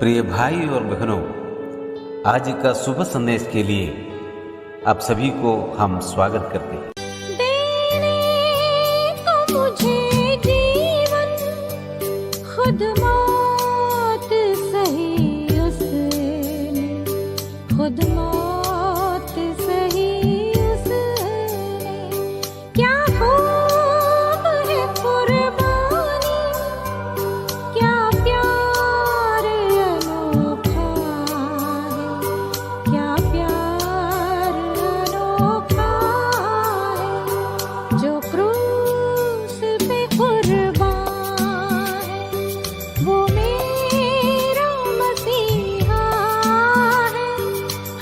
प्रिय भाई और बहनों, आज का शुभ संदेश के लिए आप सभी को हम स्वागत करते हैं। देने को मुझे जीवन, खुद मौत सही उसने, खुद मौत सही उसने। क्या खूब है कुर्बानी, क्या प्यार अनोखा है, क्या प्यार अनोखा है। जो क्रूस पे कुर्बान है, वो मेरा मसीहा है।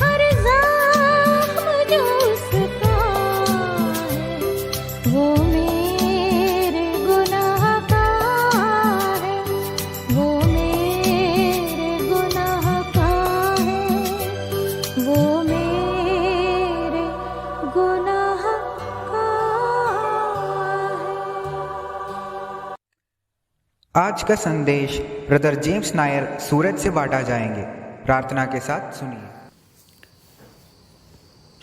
हर ज़ख्म जो उसका है, वो मेरे गुनाह का है, वो मेरे गुनाह का है, वो मेरे गुनाह का है। आज का संदेश ब्रदर जेम्स नायर सूरत से बांटा जाएंगे। प्रार्थना के साथ सुनिए।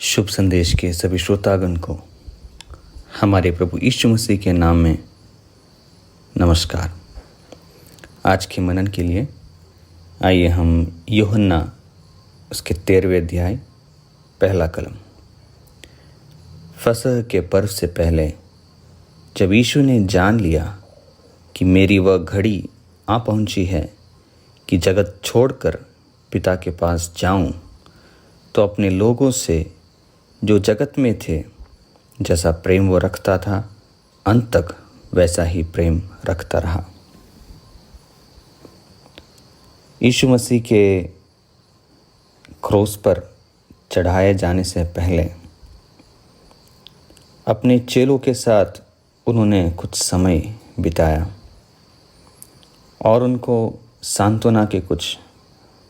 शुभ संदेश के सभी श्रोतागण को हमारे प्रभु यीशु मसीह के नाम में नमस्कार। आज के मनन के लिए आइए हम यूहन्ना उसके 13वें अध्याय पहला कलम। फसह के पर्व से पहले जब यीशु ने जान लिया कि मेरी वह घड़ी आ पहुंची है कि जगत छोड़कर पिता के पास जाऊं, तो अपने लोगों से जो जगत में थे जैसा प्रेम वो रखता था, अंत तक वैसा ही प्रेम रखता रहा। यीशु मसीह के क्रूस पर चढ़ाए जाने से पहले अपने चेलों के साथ उन्होंने कुछ समय बिताया और उनको सांत्वना के कुछ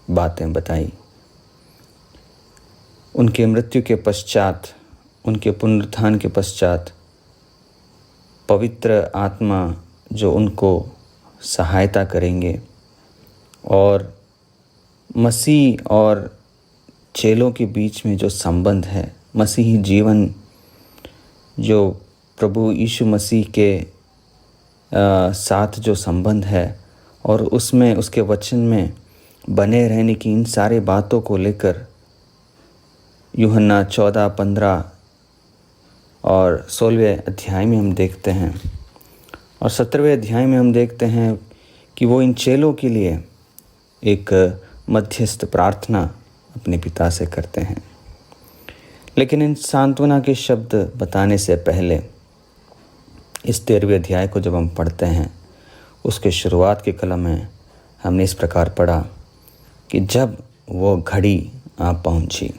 बातें बताई। उनके मृत्यु के पश्चात, उनके पुनरुत्थान के पश्चात पवित्र आत्मा जो उनको सहायता करेंगे और मसीह और चेलों के बीच में जो संबंध है, मसीही जीवन जो प्रभु यीशु मसीह के साथ जो संबंध है और उसमें उसके वचन में बने रहने की इन सारी बातों को लेकर यूहन्ना 14, 15 और 16वें अध्याय में हम देखते हैं और 17वें अध्याय में हम देखते हैं कि वो इन चेलों के लिए एक मध्यस्थ प्रार्थना अपने पिता से करते हैं। लेकिन इन सांत्वना के शब्द बताने से पहले इस 13वें अध्याय को जब हम पढ़ते हैं, उसके शुरुआत के कलम में हमने इस प्रकार पढ़ा कि जब वो घड़ी आ पहुंची।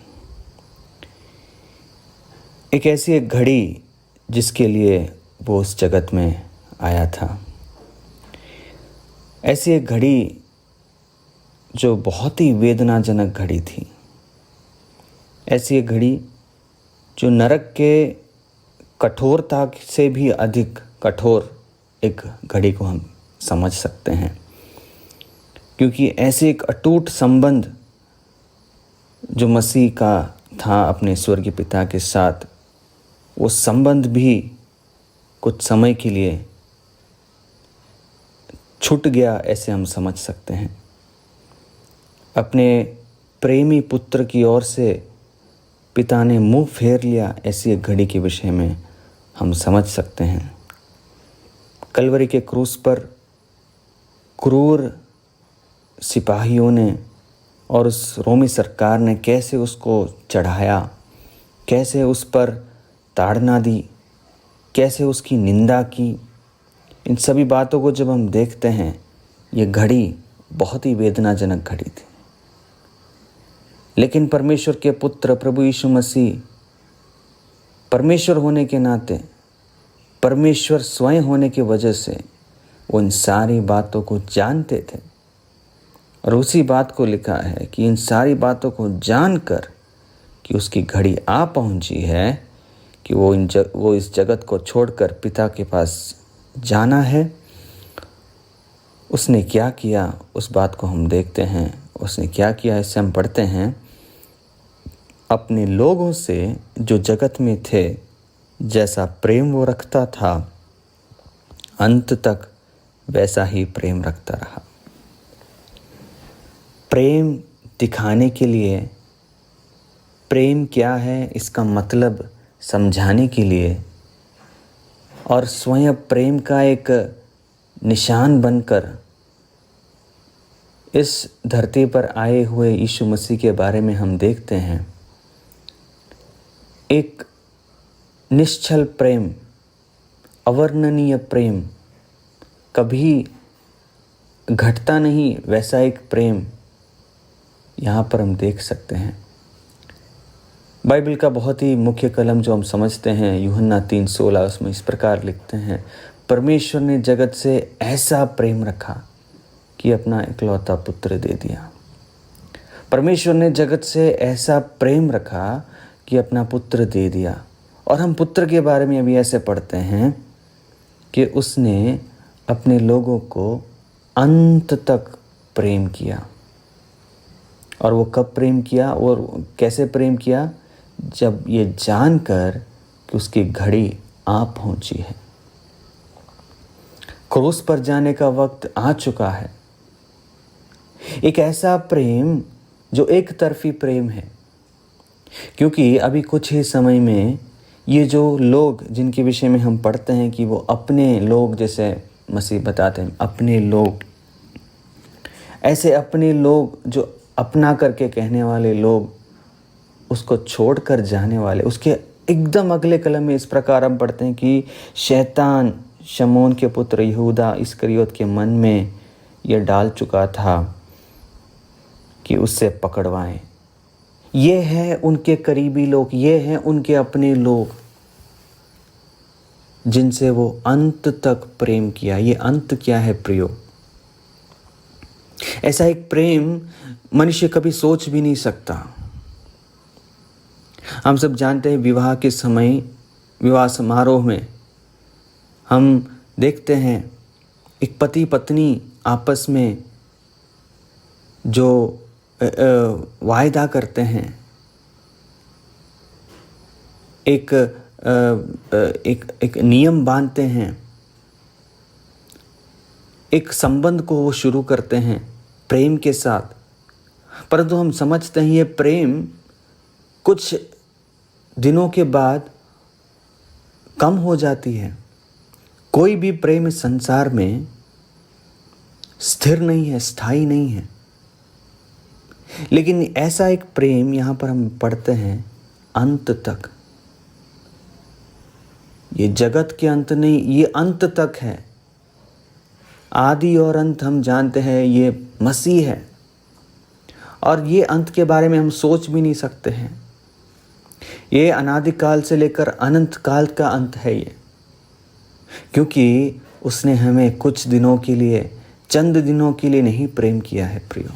एक ऐसी घड़ी जिसके लिए वो उस जगत में आया था, ऐसी एक घड़ी जो बहुत ही वेदनाजनक घड़ी थी, ऐसी एक घड़ी जो नरक के कठोरता से भी अधिक कठोर एक घड़ी को हम समझ सकते हैं, क्योंकि ऐसे एक अटूट संबंध जो मसीह का था अपने स्वर्गीय पिता के साथ, वो संबंध भी कुछ समय के लिए छूट गया, ऐसे हम समझ सकते हैं। अपने प्रेमी पुत्र की ओर से पिता ने मुंह फेर लिया, ऐसी एक घड़ी के विषय में हम समझ सकते हैं। कलवरी के क्रूस पर क्रूर सिपाहियों ने और उस रोमी सरकार ने कैसे उसको चढ़ाया, कैसे उस पर ताड़ना दी, कैसे उसकी निंदा की, इन सभी बातों को जब हम देखते हैं, ये घड़ी बहुत ही वेदनाजनक घड़ी थी। लेकिन परमेश्वर के पुत्र प्रभु यीशु मसीह परमेश्वर होने के नाते, परमेश्वर स्वयं होने की वजह से वो इन सारी बातों को जानते थे और उसी बात को लिखा है कि इन सारी बातों को जानकर कि उसकी घड़ी आ पहुंची है कि वो इस जगत को छोड़कर पिता के पास जाना है उसने क्या किया उस बात को हम देखते हैं। उसने क्या किया इससे हम पढ़ते हैं, अपने लोगों से जो जगत में थे जैसा प्रेम वो रखता था, अंत तक वैसा ही प्रेम रखता रहा। प्रेम दिखाने के लिए, प्रेम क्या है इसका मतलब समझाने के लिए और स्वयं प्रेम का एक निशान बनकर इस धरती पर आए हुए यीशु मसीह के बारे में हम देखते हैं। एक निश्चल प्रेम, अवर्णनीय प्रेम, कभी घटता नहीं वैसा एक प्रेम यहाँ पर हम देख सकते हैं। बाइबल का बहुत ही मुख्य कलम जो हम समझते हैं यूहन्ना 3:16, उसमें इस प्रकार लिखते हैं, परमेश्वर ने जगत से ऐसा प्रेम रखा कि अपना इकलौता पुत्र दे दिया। परमेश्वर ने जगत से ऐसा प्रेम रखा कि अपना पुत्र दे दिया। और हम पुत्र के बारे में अभी ऐसे पढ़ते हैं कि उसने अपने लोगों को अंत तक प्रेम किया। और वो कब प्रेम किया और कैसे प्रेम किया? जब ये जानकर कि उसकी घड़ी आ पहुंची है, क्रूस पर जाने का वक्त आ चुका है। एक ऐसा प्रेम जो एक तरफी प्रेम है, क्योंकि अभी कुछ ही समय में ये जो लोग जिनके विषय में हम पढ़ते हैं कि वो अपने लोग, जैसे मसीह बताते हैं अपने लोग, ऐसे अपने लोग जो अपना करके कहने वाले लोग उसको छोड़कर जाने वाले, उसके एकदम अगले कलम में इस प्रकार हम पढ़ते हैं कि शैतान शमौन के पुत्र यहूदा इस्करियोत के मन में यह डाल चुका था कि उससे पकड़वाएं। ये है उनके करीबी लोग, ये हैं उनके अपने लोग जिनसे वो अंत तक प्रेम किया। ये अंत क्या है प्रियो? ऐसा एक प्रेम मनुष्य कभी सोच भी नहीं सकता। हम सब जानते हैं विवाह के समय, विवाह समारोह में हम देखते हैं एक पति पत्नी आपस में जो वायदा करते हैं, एक नियम बांधते हैं, एक संबंध को वो शुरू करते हैं प्रेम के साथ। परंतु हम समझते हैं ये प्रेम कुछ दिनों के बाद कम हो जाती है। कोई भी प्रेम इस संसार में स्थिर नहीं है, स्थायी नहीं है। लेकिन ऐसा एक प्रेम यहाँ पर हम पढ़ते हैं अंत तक। ये जगत के अंत नहीं, ये अंत तक है। आदि और अंत हम जानते हैं ये मसीह है, और ये अंत के बारे में हम सोच भी नहीं सकते हैं। ये अनादिकाल से लेकर अनंत काल का अंत है ये, क्योंकि उसने हमें कुछ दिनों के लिए, चंद दिनों के लिए नहीं प्रेम किया है प्रियो।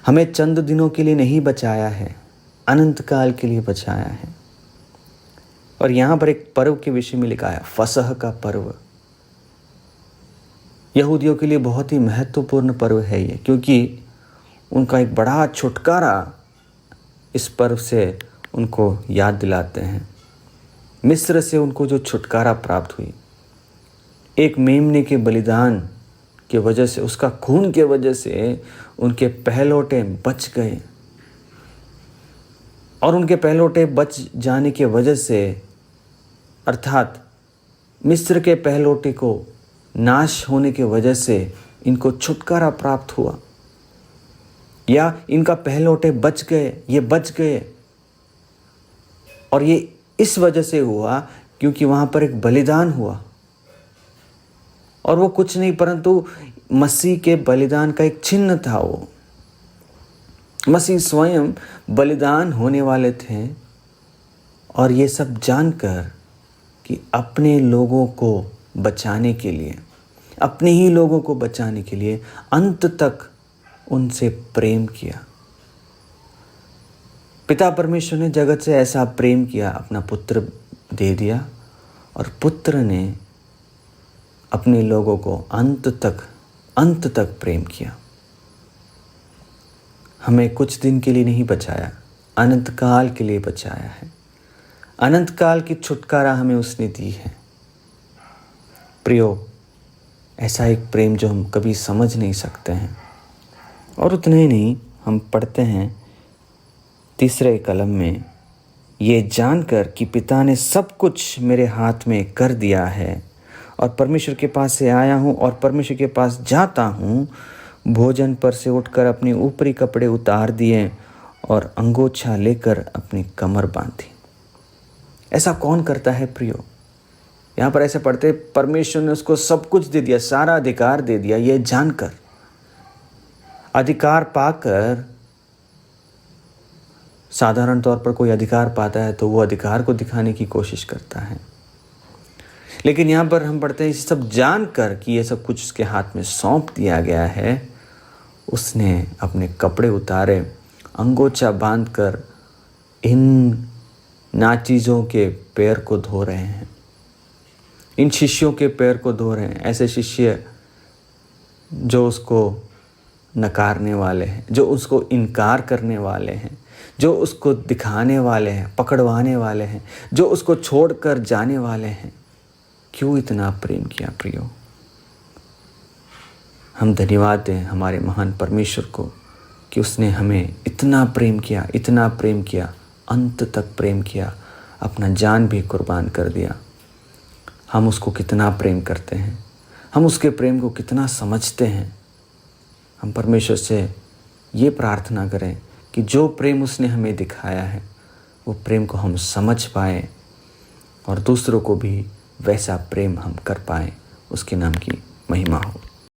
हमें चंद दिनों के लिए नहीं बचाया है, अनंत काल के लिए बचाया है। और यहाँ पर एक पर्व के विषय में लिखा है, फसह का पर्व। यहूदियों के लिए बहुत ही महत्वपूर्ण पर्व है ये, क्योंकि उनका एक बड़ा छुटकारा इस पर्व से उनको याद दिलाते हैं। मिस्र से उनको जो छुटकारा प्राप्त हुई, एक मेमने के बलिदान के वजह से, उसका खून के वजह से उनके पहलौठे बच गए। और उनके पहलौठे बच जाने के वजह से, अर्थात मिस्र के पहलौठे को नाश होने के वजह से इनको छुटकारा प्राप्त हुआ, या इनका पहलौठे बच गए, ये बच गए। और ये इस वजह से हुआ क्योंकि वहाँ पर एक बलिदान हुआ, और वो कुछ नहीं परंतु मसीह के बलिदान का एक चिन्ह था। वो मसीह स्वयं बलिदान होने वाले थे, और ये सब जानकर कि अपने लोगों को बचाने के लिए, अपने ही लोगों को बचाने के लिए अंत तक उनसे प्रेम किया। पिता परमेश्वर ने जगत से ऐसा प्रेम किया, अपना पुत्र दे दिया, और पुत्र ने अपने लोगों को अंत तक अंत तक प्रेम किया। हमें कुछ दिन के लिए नहीं बचाया, अनंत काल के लिए बचाया है। अनंत काल की छुटकारा हमें उसने दी है। प्रियो, ऐसा एक प्रेम जो हम कभी समझ नहीं सकते हैं। और उतना ही नहीं, हम पढ़ते हैं तीसरे कलम में, ये जानकर कि पिता ने सब कुछ मेरे हाथ में कर दिया है और परमेश्वर के पास से आया हूँ और परमेश्वर के पास जाता हूँ, भोजन पर से उठकर अपने ऊपरी कपड़े उतार दिए और अंगोछा लेकर अपनी कमर बांधी। ऐसा कौन करता है प्रियो? यहाँ पर ऐसे पढ़ते, परमेश्वर ने उसको सब कुछ दे दिया, सारा अधिकार दे दिया। ये जानकर, अधिकार पाकर, साधारण तौर पर कोई अधिकार पाता है तो वो अधिकार को दिखाने की कोशिश करता है, लेकिन यहाँ पर हम पढ़ते हैं इसे सब जानकर कि ये सब कुछ उसके हाथ में सौंप दिया गया है, उसने अपने कपड़े उतारे, अंगोछा बांधकर इन नाचीजों के पैर को धो रहे हैं, इन शिष्यों के पैर को धो रहे हैं। ऐसे शिष्य जो उसको नकारने वाले हैं, जो उसको इनकार करने वाले हैं, जो उसको दिखाने वाले हैं, पकड़वाने वाले हैं, जो उसको छोड़कर जाने वाले हैं। क्यों इतना प्रेम किया प्रियो? हम धन्यवाद दें हमारे महान परमेश्वर को कि उसने हमें इतना प्रेम किया, इतना प्रेम किया, अंत तक प्रेम किया, अपना जान भी कुर्बान कर दिया। हम उसको कितना प्रेम करते हैं, हम उसके प्रेम को कितना समझते हैं। हम परमेश्वर से ये प्रार्थना करें कि जो प्रेम उसने हमें दिखाया है वो प्रेम को हम समझ पाएँ और दूसरों को भी वैसा प्रेम हम कर पाएँ। उसके नाम की महिमा हो।